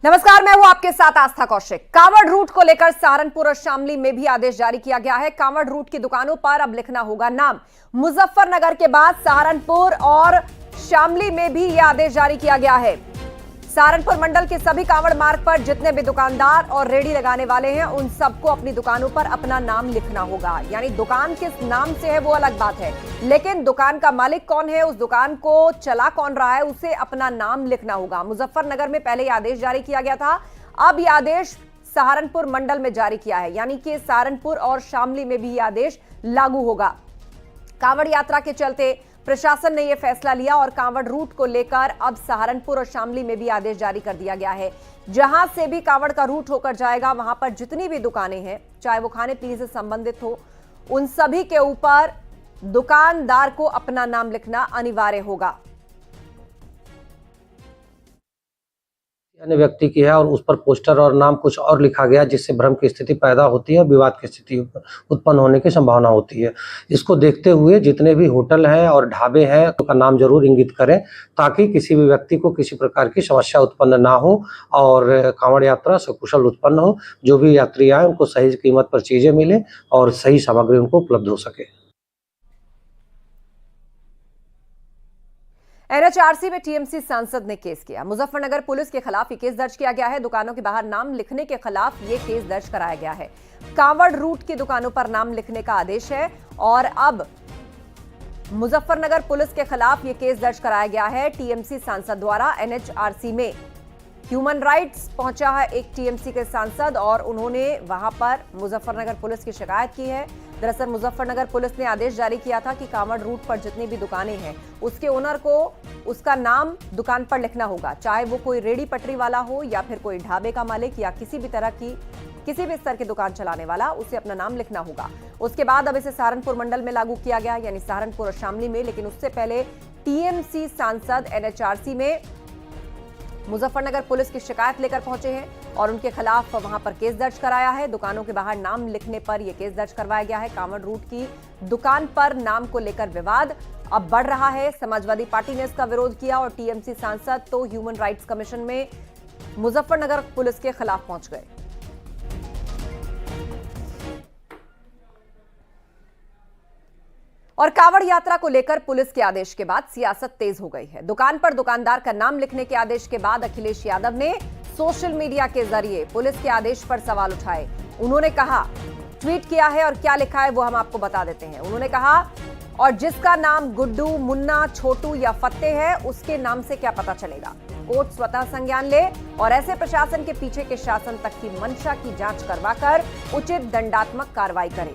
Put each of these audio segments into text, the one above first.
नमस्कार, मैं हूं आपके साथ आस्था कौशिक। कांवड़ रूट को लेकर सहारनपुर और शामली में भी आदेश जारी किया गया है। कांवड़ रूट की दुकानों पर अब लिखना होगा नाम। मुजफ्फरनगर के बाद सहारनपुर और शामली में भी यह आदेश जारी किया गया है। सहारनपुर मंडल के सभी कांवड़ मार्ग पर जितने भी दुकानदार और रेडी लगाने वाले हैं, उन सबको अपनी दुकानों पर अपना नाम लिखना होगा। यानी दुकान किस नाम से है वो अलग बात है, लेकिन दुकान का मालिक कौन है, उस दुकान को चला कौन रहा है, उसे अपना नाम लिखना होगा। मुजफ्फरनगर में पहले यह आदेश जारी किया गया था, अब यह आदेश सहारनपुर मंडल में जारी किया है। यानी कि सहारनपुर और शामली में भी यह आदेश लागू होगा। कांवड़ यात्रा के चलते प्रशासन ने यह फैसला लिया और कांवड़ रूट को लेकर अब सहारनपुर और शामली में भी आदेश जारी कर दिया गया है। जहां से भी कांवड़ का रूट होकर जाएगा, वहां पर जितनी भी दुकानें हैं, चाहे वो खाने पीने से संबंधित हो, उन सभी के ऊपर दुकानदार को अपना नाम लिखना अनिवार्य होगा। अन्य व्यक्ति की है और उस पर पोस्टर और नाम कुछ और लिखा गया, जिससे भ्रम की स्थिति पैदा होती है और विवाद की स्थिति उत्पन्न होने की संभावना होती है। इसको देखते हुए जितने भी होटल हैं और ढाबे हैं उनका नाम जरूर इंगित करें, ताकि किसी भी व्यक्ति को किसी प्रकार की समस्या उत्पन्न ना हो और कांवड़ यात्रा सकुशल उत्पन्न हो। जो भी यात्री आए उनको सही कीमत पर चीजें मिले और सही सामग्री उनको उपलब्ध हो सके। एनएचआरसी में टीएमसी सांसद ने केस किया। मुजफ्फरनगर पुलिस के खिलाफ ये केस दर्ज किया गया है। दुकानों के बाहर नाम लिखने के खिलाफ ये केस दर्ज कराया गया है। कांवड़ रूट की दुकानों पर नाम लिखने का आदेश है और अब मुजफ्फरनगर पुलिस के खिलाफ ये केस दर्ज कराया गया है टीएमसी सांसद द्वारा। एनएचआरसी में ह्यूमन राइट्स पहुंचा है एक टीएमसी के सांसद और उन्होंने वहां पर मुजफ्फरनगर पुलिस की शिकायत की है। दरअसल मुजफ्फरनगर पुलिस ने आदेश जारी किया था कि कांवड़ रूट पर जितनी भी दुकानें हैं, उसके ओनर को उसका नाम दुकान पर लिखना होगा, चाहे वो कोई रेडी पटरी वाला हो या फिर कोई ढाबे का मालिक या किसी भी स्तर की दुकान चलाने वाला, उसे अपना नाम लिखना होगा। उसके बाद अब इसे सहारनपुर मंडल में लागू किया गया, यानी सहारनपुर और शामली में। लेकिन उससे पहले टीएमसी सांसद एनएचआरसी में मुजफ्फरनगर पुलिस की शिकायत लेकर पहुंचे हैं और उनके खिलाफ वहां पर केस दर्ज कराया है। दुकानों के बाहर नाम लिखने पर यह केस दर्ज करवाया गया है। कांवड़ रूट की दुकान पर नाम को लेकर विवाद अब बढ़ रहा है। समाजवादी पार्टी ने इसका विरोध किया और टीएमसी सांसद तो ह्यूमन राइट्स कमीशन में मुजफ्फरनगर पुलिस के खिलाफ पहुंच गए। और कांवड़ यात्रा को लेकर पुलिस के आदेश के बाद सियासत तेज हो गई है। दुकान पर दुकानदार का नाम लिखने के आदेश के बाद अखिलेश यादव ने सोशल मीडिया के जरिए पुलिस के आदेश पर सवाल उठाए। उन्होंने कहा, ट्वीट किया है और क्या लिखा है वो हम आपको बता देते हैं। उन्होंने कहा, और जिसका नाम गुड्डू, मुन्ना, छोटू या फत्ते है, उसके नाम से क्या पता चलेगा। कोर्ट स्वतः संज्ञान ले और ऐसे प्रशासन के पीछे के शासन तक की मंशा की जांच करवाकर उचित दंडात्मक कार्रवाई करे।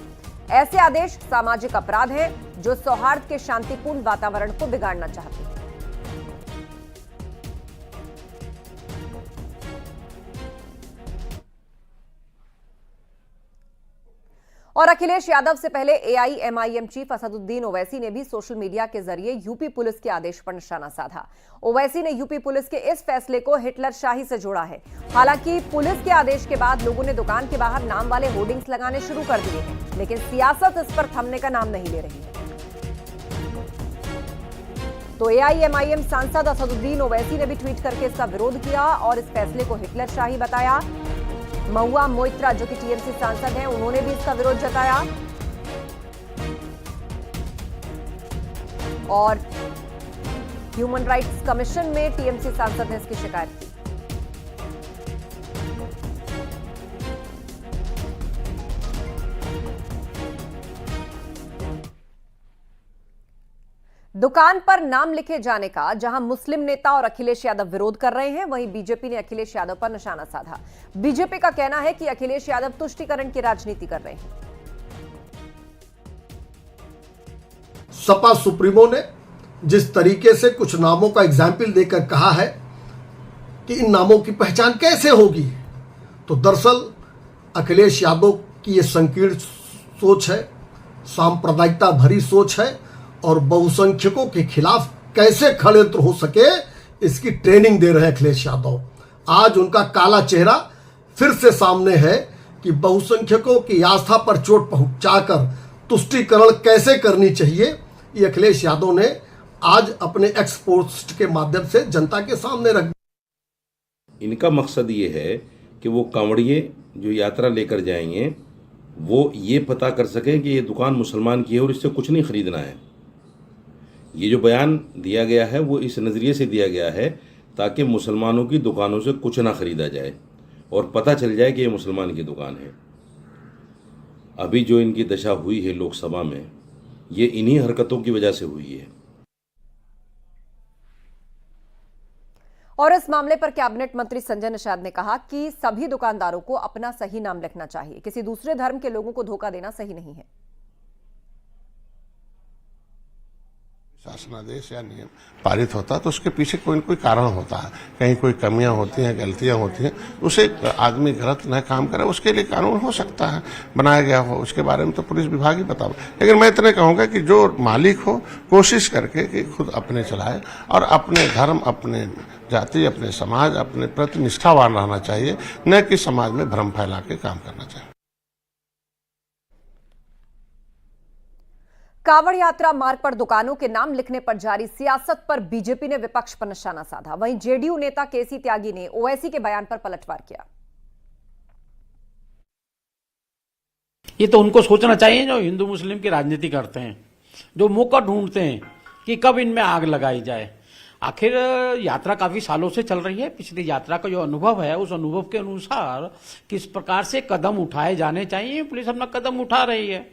ऐसे आदेश सामाजिक अपराध है जो सौहार्द के शांतिपूर्ण वातावरण को बिगाड़ना चाहते हैं। और अखिलेश यादव से पहले एआईएमआईएम चीफ असदुद्दीन ओवैसी ने भी सोशल मीडिया के जरिए यूपी पुलिस के आदेश पर निशाना साधा। ओवैसी ने यूपी पुलिस के इस फैसले को हिटलर शाही से जोड़ा है। हालांकि पुलिस के आदेश के बाद लोगों ने दुकान के बाहर नाम वाले होर्डिंग्स लगाने शुरू कर दिए हैं, लेकिन सियासत इस पर थमने का नाम नहीं ले रही है। तो एआईएमआईएम सांसद असदुद्दीन ओवैसी ने भी ट्वीट करके इसका विरोध किया और इस फैसले को हिटलर शाही बताया। महुआ मोइत्रा, जो कि टीएमसी सांसद हैं, उन्होंने भी इसका विरोध जताया और ह्यूमन राइट्स कमीशन में टीएमसी सांसद ने इसकी शिकायत की। दुकान पर नाम लिखे जाने का जहां मुस्लिम नेता और अखिलेश यादव विरोध कर रहे हैं, वहीं बीजेपी ने अखिलेश यादव पर निशाना साधा। बीजेपी का कहना है कि अखिलेश यादव तुष्टीकरण की राजनीति कर रहे हैं। सपा सुप्रीमो ने जिस तरीके से कुछ नामों का एग्जाम्पल देकर कहा है कि इन नामों की पहचान कैसे होगी, तो दरअसल अखिलेश यादव की यह संकीर्ण सोच है, सांप्रदायिकता भरी सोच है और बहुसंख्यकों के खिलाफ कैसे षड्यंत्र हो सके इसकी ट्रेनिंग दे रहे हैं अखिलेश यादव। आज उनका काला चेहरा फिर से सामने है कि बहुसंख्यकों की आस्था पर चोट पहुंचाकर तुष्टीकरण कैसे करनी चाहिए, ये अखिलेश यादव ने आज अपने एक्स पोस्ट के माध्यम से जनता के सामने रख। इनका मकसद ये है कि वो कांवड़िए जो यात्रा लेकर जाएंगे वो ये पता कर सकें कि ये दुकान मुसलमान की है और इससे कुछ नहीं ख़रीदना है। ये जो बयान दिया गया है वो इस नज़रिए से दिया गया है ताकि मुसलमानों की दुकानों से कुछ ना ख़रीदा जाए और पता चल जाए कि ये मुसलमान की दुकान है। अभी जो इनकी दशा हुई है लोकसभा में, ये इन्हीं हरकतों की वजह से हुई है। और इस मामले पर कैबिनेट मंत्री संजय निषाद ने कहा कि सभी दुकानदारों को अपना सही नाम लिखना चाहिए। किसी दूसरे धर्म के लोगों को धोखा देना सही नहीं है। शासनादेश या नियम पारित होता है तो उसके पीछे कोई न कोई कारण होता है, कहीं कोई कमियां होती हैं, गलतियां होती हैं, उसे आदमी गलत न काम करे उसके लिए कानून हो सकता है बनाया गया हो, उसके बारे में तो पुलिस विभाग ही बताओ। लेकिन मैं इतने कहूंगा कि जो मालिक हो कोशिश करके कि खुद अपने चलाए और अपने धर्म, अपने जाति, अपने समाज, अपने प्रति निष्ठावान रहना चाहिए, न कि समाज में भ्रम फैला के काम करना चाहिए। कांवड़ यात्रा मार्ग पर दुकानों के नाम लिखने पर जारी सियासत पर बीजेपी ने विपक्ष पर निशाना साधा। वहीं जेडीयू नेता केसी त्यागी ने ओवैसी के बयान पर पलटवार किया। ये तो उनको सोचना चाहिए जो हिंदू मुस्लिम की राजनीति करते हैं, जो मौका ढूंढते हैं कि कब इनमें आग लगाई जाए। आखिर यात्रा काफी सालों से चल रही है। पिछली यात्रा का जो अनुभव है उस अनुभव के अनुसार किस प्रकार से कदम उठाए जाने चाहिए, पुलिस अपना कदम उठा रही है।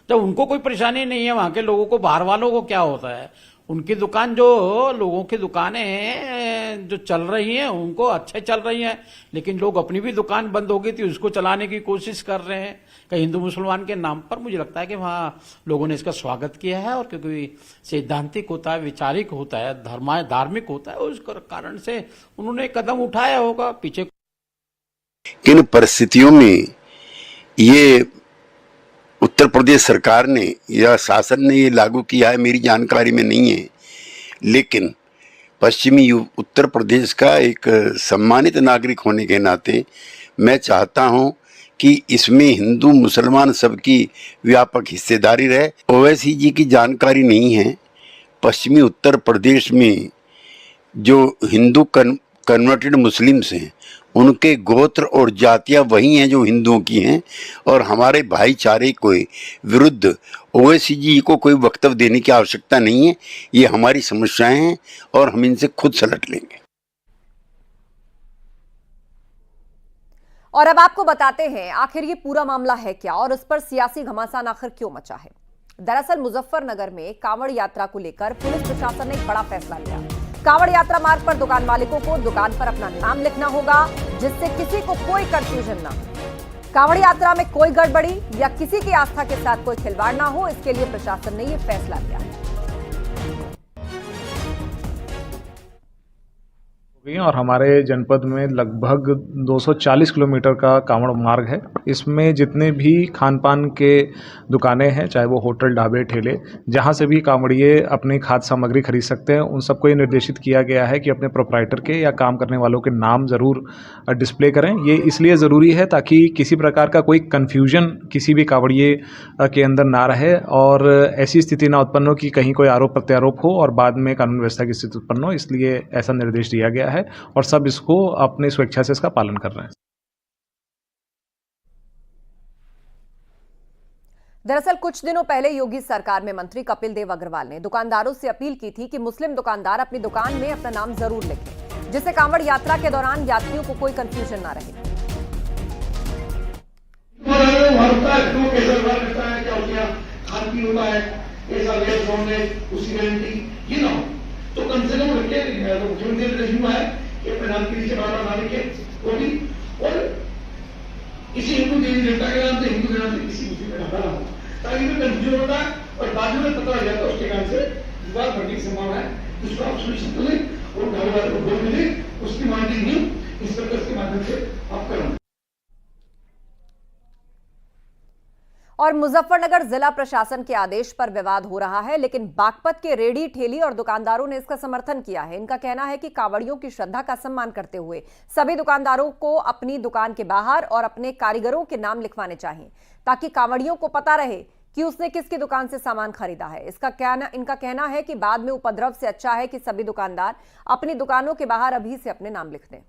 जब उनको कोई परेशानी नहीं है, वहां के लोगों को, बाहर वालों को क्या होता है? उनकी दुकान, जो लोगों की दुकानें जो चल रही हैं उनको अच्छे चल रही हैं, लेकिन लोग अपनी भी दुकान बंद हो गई थी उसको चलाने की कोशिश कर रहे हैं कहीं हिंदू मुसलमान के नाम पर। मुझे लगता है कि वहाँ लोगों ने इसका स्वागत किया है और क्योंकि सैद्धांतिक होता है, विचारिक होता है, धार्मिक होता है, उस कारण से उन्होंने कदम उठाया होगा। पीछे किन परिस्थितियों में ये उत्तर प्रदेश सरकार ने या शासन ने ये लागू किया है मेरी जानकारी में नहीं है, लेकिन पश्चिमी उत्तर प्रदेश का एक सम्मानित नागरिक होने के नाते मैं चाहता हूं कि इसमें हिंदू मुसलमान सबकी व्यापक हिस्सेदारी रहे। ओवैसी जी की जानकारी नहीं है, पश्चिमी उत्तर प्रदेश में जो हिंदू कन्वर्टेड मुस्लिम्स हैं उनके गोत्र और जातियां वही हैं जो हिंदुओं की हैं, और हमारे भाईचारे के विरुद्ध ओवैसी जी को कोई वक्तव्य देने की आवश्यकता नहीं है। ये हमारी समस्याएं हैं और हम इनसे खुद सलट लेंगे। और अब आपको बताते हैं आखिर ये पूरा मामला है क्या और उस पर सियासी घमासान आखिर क्यों मचा है। दरअसल मुजफ्फरनगर में कांवड़ यात्रा को लेकर पुलिस प्रशासन ने एक बड़ा फैसला लिया। कांवड़ यात्रा मार्ग पर दुकान मालिकों को दुकान पर अपना नाम लिखना होगा जिससे किसी को कोई कंफ्यूजन ना हो। कांवड़ यात्रा में कोई गड़बड़ी या किसी की आस्था के साथ कोई खिलवाड़ ना हो, इसके लिए प्रशासन ने यह फैसला लिया है। और हमारे जनपद में लगभग 240 किलोमीटर का कांवड़ मार्ग है। इसमें जितने भी खान पान के दुकानें हैं, चाहे वो होटल, ढाबे, ठेले, जहां से भी कांवड़िए अपनी खाद्य सामग्री खरीद सकते हैं, उन सबको ये निर्देशित किया गया है कि अपने प्रोप्राइटर के या काम करने वालों के नाम ज़रूर डिस्प्ले करें। ये इसलिए ज़रूरी है ताकि किसी प्रकार का कोई कन्फ्यूजन किसी भी कांवड़िए के अंदर ना रहे और ऐसी स्थिति ना उत्पन्न हो कि कहीं कोई आरोप प्रत्यारोप हो और बाद में कानून व्यवस्था की स्थिति उत्पन्न हो। इसलिए ऐसा निर्देश दिया गया है और सब इसको अपनी स्वेच्छा से इसका पालन कर रहे हैं। दरअसल कुछ दिनों पहले योगी सरकार में मंत्री कपिल देव अग्रवाल ने दुकानदारों से अपील की थी कि मुस्लिम दुकानदार अपनी दुकान में अपना नाम जरूर लिखें, जिससे कांवड़ यात्रा के दौरान यात्रियों को कोई कंफ्यूजन ना रहे। तो कम से कम रखे मुख्यमंत्री है कि अपने नाम के नीचे बार ना लिखे वो भी, और किसी हिंदू देवी देवता के नाम से, हिंदू के नाम से किसी मुस्लिम का नाम ना हो, ताकि भी कंफ्यूजन होता है और बाद में पता लग जाता है उसके कारण से विवाद बढ़ने की संभावना है। जिसको आप सुनिश्चित करें और ढाबे वाले को बोल मिले उसकी मॉनिटरिंग भी इंस्पेक्टर्स के माध्यम से आप करें। और मुजफ्फरनगर जिला प्रशासन के आदेश पर विवाद हो रहा है, लेकिन बागपत के रेडी, ठेली और दुकानदारों ने इसका समर्थन किया है। इनका कहना है कि कांवड़ियों की श्रद्धा का सम्मान करते हुए सभी दुकानदारों को अपनी दुकान के बाहर और अपने कारीगरों के नाम लिखवाने चाहिए, ताकि कांवड़ियों को पता रहे कि उसने किसकी दुकान से सामान खरीदा है। इनका कहना है कि बाद में उपद्रव से अच्छा है कि सभी दुकानदार अपनी दुकानों के बाहर अभी से अपने नाम लिख दें।